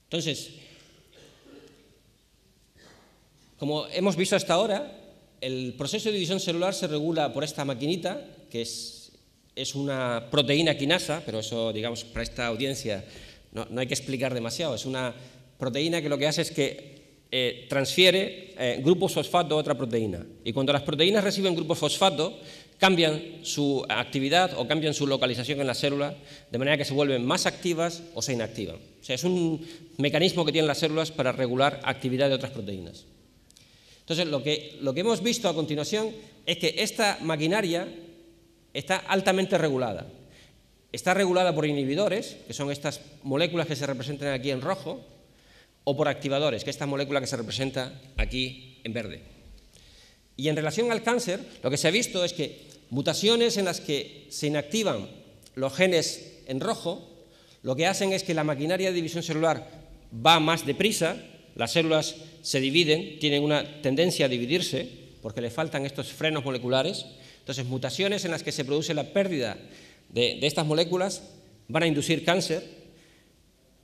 Entonces, como hemos visto hasta ahora, el proceso de división celular se regula por esta maquinita, que es una proteína quinasa, pero eso, digamos, para esta audiencia no hay que explicar demasiado. Es una proteína que lo que hace es que transfiere grupos fosfato a otra proteína. Y cuando las proteínas reciben grupos fosfato, cambian su actividad o cambian su localización en la célula, de manera que se vuelven más activas o se inactivan. O sea, es un mecanismo que tienen las células para regular actividad de otras proteínas. Entonces, lo que hemos visto a continuación es que esta maquinaria está altamente regulada. Está regulada por inhibidores, que son estas moléculas que se representan aquí en rojo, o por activadores, que es esta molécula que se representa aquí en verde. Y en relación al cáncer, lo que se ha visto es que mutaciones en las que se inactivan los genes en rojo, lo que hacen es que la maquinaria de división celular va más deprisa, las células se dividen, tienen una tendencia a dividirse porque le faltan estos frenos moleculares. Entonces, mutaciones en las que se produce la pérdida de estas moléculas van a inducir cáncer,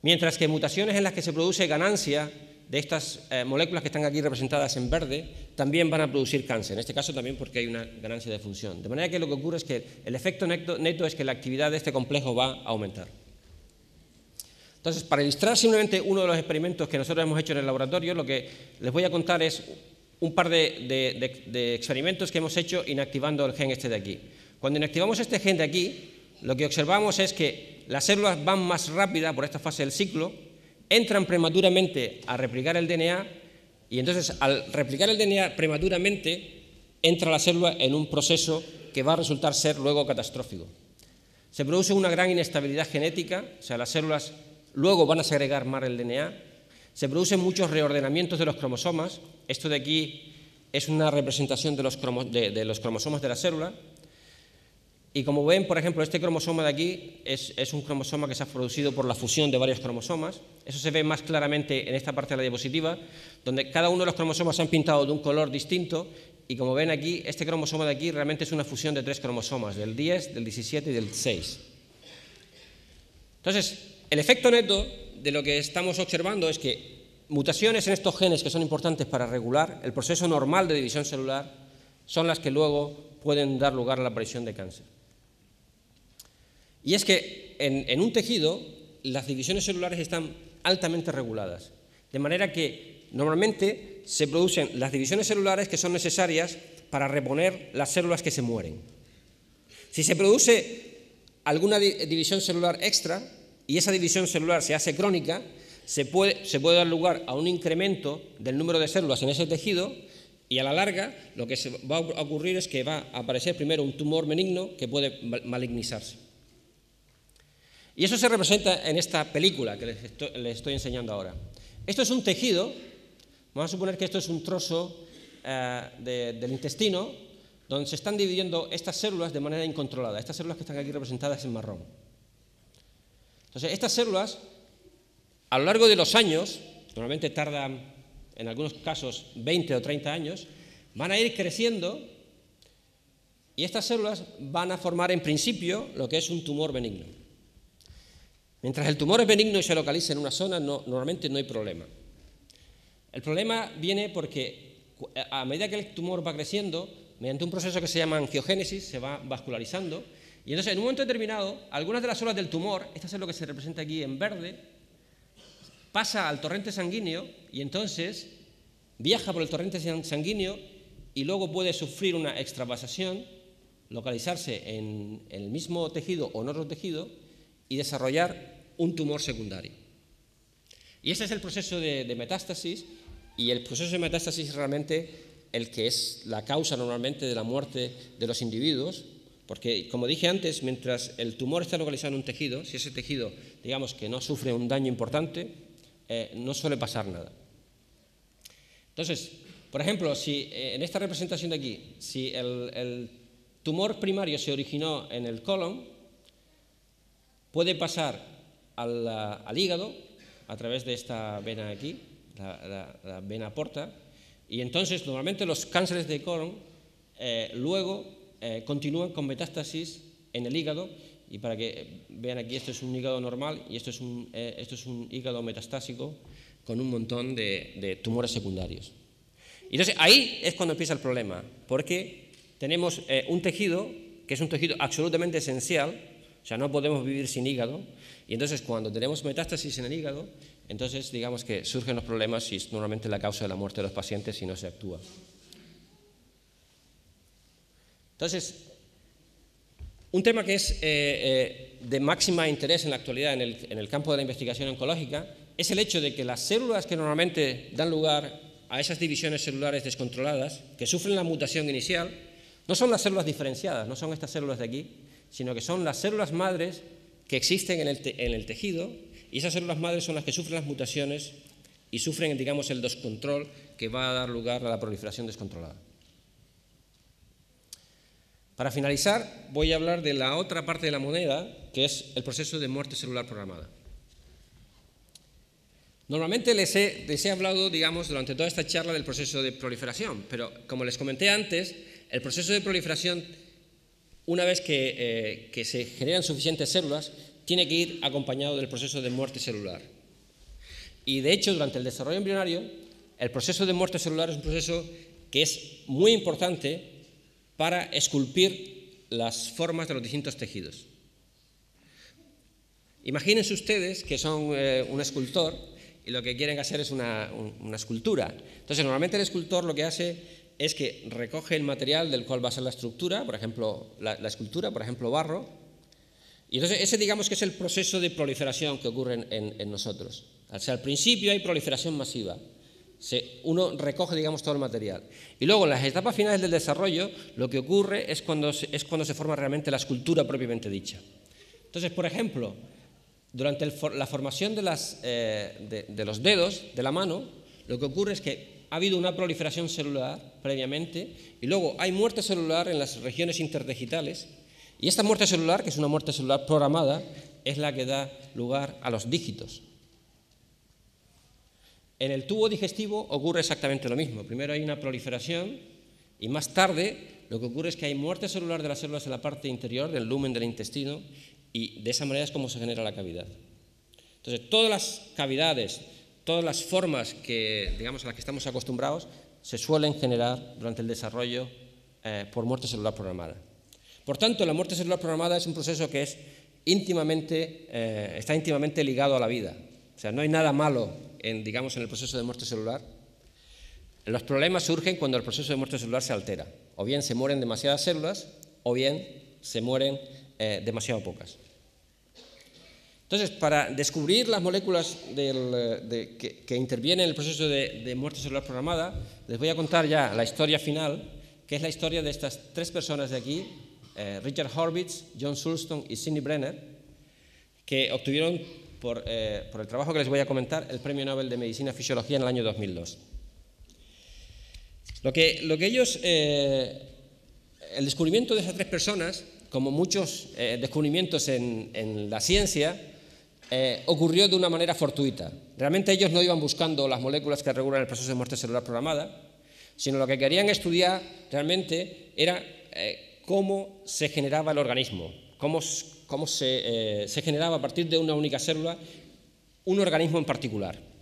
mientras que mutaciones en las que se produce ganancia de estas moléculas que están aquí representadas en verde también van a producir cáncer, en este caso también porque hay una ganancia de función. De manera que lo que ocurre es que el efecto neto es que la actividad de este complejo va a aumentar. Entonces, para ilustrar simplemente uno de los experimentos que nosotros hemos hecho en el laboratorio, lo que les voy a contar es un par de experimentos que hemos hecho inactivando el gen este de aquí. Cuando inactivamos este gen de aquí, lo que observamos es que las células van más rápida por esta fase del ciclo, entran prematuramente a replicar el DNA y entonces al replicar el DNA prematuramente entra la célula en un proceso que va a resultar ser luego catastrófico. Se produce una gran inestabilidad genética, o sea, las células luego van a segregar más el DNA, se producen muchos reordenamientos de los cromosomas, esto de aquí es una representación de los cromosomas de la célula, y como ven, por ejemplo, este cromosoma de aquí es un cromosoma que se ha producido por la fusión de varios cromosomas. Eso se ve más claramente en esta parte de la diapositiva, donde cada uno de los cromosomas se han pintado de un color distinto, y como ven aquí, este cromosoma de aquí realmente es una fusión de 3 cromosomas, del 10, del 17 y del 6. Entonces, el efecto neto de lo que estamos observando es que mutaciones en estos genes que son importantes para regular el proceso normal de división celular son las que luego pueden dar lugar a la aparición de cáncer. Y es que en un tejido las divisiones celulares están altamente reguladas, de manera que normalmente se producen las divisiones celulares que son necesarias para reponer las células que se mueren. Si se produce alguna división celular extra y esa división celular se hace crónica, se puede dar lugar a un incremento del número de células en ese tejido y a la larga lo que va a ocurrir es que va a aparecer primero un tumor benigno que puede malignizarse. Y eso se representa en esta película que les estoy enseñando ahora. Esto es un tejido, vamos a suponer que esto es un trozo del intestino, donde se están dividiendo estas células de manera incontrolada, estas células que están aquí representadas en marrón. Entonces, estas células, a lo largo de los años, normalmente tardan en algunos casos 20 o 30 años, van a ir creciendo y estas células van a formar en principio lo que es un tumor benigno. Mientras el tumor es benigno y se localiza en una zona, normalmente no hay problema. El problema viene porque a medida que el tumor va creciendo, mediante un proceso que se llama angiogénesis, se va vascularizando, y entonces en un momento determinado, algunas de las células del tumor, esta es lo que se representa aquí en verde, pasa al torrente sanguíneo y entonces viaja por el torrente sanguíneo y luego puede sufrir una extravasación, localizarse en el mismo tejido o en otro tejido y desarrollar un tumor secundario. Y ese es el proceso de metástasis, y el proceso de metástasis es realmente el que es la causa normalmente de la muerte de los individuos, porque, como dije antes, mientras el tumor está localizado en un tejido, si ese tejido, digamos, que no sufre un daño importante, no suele pasar nada. Entonces, por ejemplo, si en esta representación de aquí, si el tumor primario se originó en el colon, puede pasar al hígado a través de esta vena aquí, la vena porta, y entonces normalmente los cánceres de colon luego continúan con metástasis en el hígado y para que vean aquí, esto es un hígado normal y esto es un hígado metastásico con un montón de tumores secundarios. Y entonces ahí es cuando empieza el problema, porque tenemos un tejido que es un tejido absolutamente esencial, o sea, no podemos vivir sin hígado, y entonces cuando tenemos metástasis en el hígado, entonces digamos que surgen los problemas y es normalmente la causa de la muerte de los pacientes si no se actúa. Entonces, un tema que es de máxima interés en la actualidad en el campo de la investigación oncológica es el hecho de que las células que normalmente dan lugar a esas divisiones celulares descontroladas, que sufren la mutación inicial, no son las células diferenciadas, no son estas células de aquí, sino que son las células madres que existen en el tejido, y esas células madres son las que sufren las mutaciones y sufren, digamos, el descontrol que va a dar lugar a la proliferación descontrolada. Para finalizar, voy a hablar de la otra parte de la moneda, que es el proceso de muerte celular programada. Normalmente les he hablado, digamos, durante toda esta charla del proceso de proliferación, pero como les comenté antes, el proceso de proliferación, una vez que se generan suficientes células, tiene que ir acompañado del proceso de muerte celular. Y de hecho, durante el desarrollo embrionario, el proceso de muerte celular es un proceso que es muy importante para esculpir las formas de los distintos tejidos. Imagínense ustedes que son un escultor y lo que quieren hacer es una escultura. Entonces, normalmente el escultor lo que hace es que recoge el material del cual va a ser la estructura, por ejemplo, la escultura, por ejemplo, barro, y entonces ese digamos que es el proceso de proliferación que ocurre en nosotros. O sea, al principio hay proliferación masiva. Uno recoge, digamos, todo el material. Y luego, en las etapas finales del desarrollo, lo que ocurre es cuando se forma realmente la escultura propiamente dicha. Entonces, por ejemplo, durante la formación de los dedos de la mano, lo que ocurre es que ha habido una proliferación celular previamente y luego hay muerte celular en las regiones interdigitales, y esta muerte celular, que es una muerte celular programada, es la que da lugar a los dígitos. En el tubo digestivo ocurre exactamente lo mismo. Primero hay una proliferación y más tarde lo que ocurre es que hay muerte celular de las células en la parte interior del lumen del intestino, y de esa manera es como se genera la cavidad. Entonces, todas las cavidades, todas las formas que, digamos, a las que estamos acostumbrados se suelen generar durante el desarrollo por muerte celular programada. Por tanto, la muerte celular programada es un proceso que está íntimamente ligado a la vida. O sea, no hay nada malo en el proceso de muerte celular. Los problemas surgen cuando el proceso de muerte celular se altera. O bien se mueren demasiadas células, o bien se mueren demasiado pocas. Entonces, para descubrir las moléculas que intervienen en el proceso de muerte celular programada, les voy a contar ya la historia final, que es la historia de estas tres personas de aquí, Richard Horvitz, John Sulston y Sidney Brenner, que obtuvieron por el trabajo que les voy a comentar el Premio Nobel de Medicina y Fisiología en el año 2002. Lo que ellos, el descubrimiento de esas tres personas, como muchos descubrimientos en la ciencia, ocurrió de una manera fortuita. Realmente ellos no iban buscando las moléculas que regulan el proceso de muerte celular programada, sino lo que querían estudiar realmente era cómo se generaba el organismo, cómo se generaba a partir de una única célula un organismo en particular.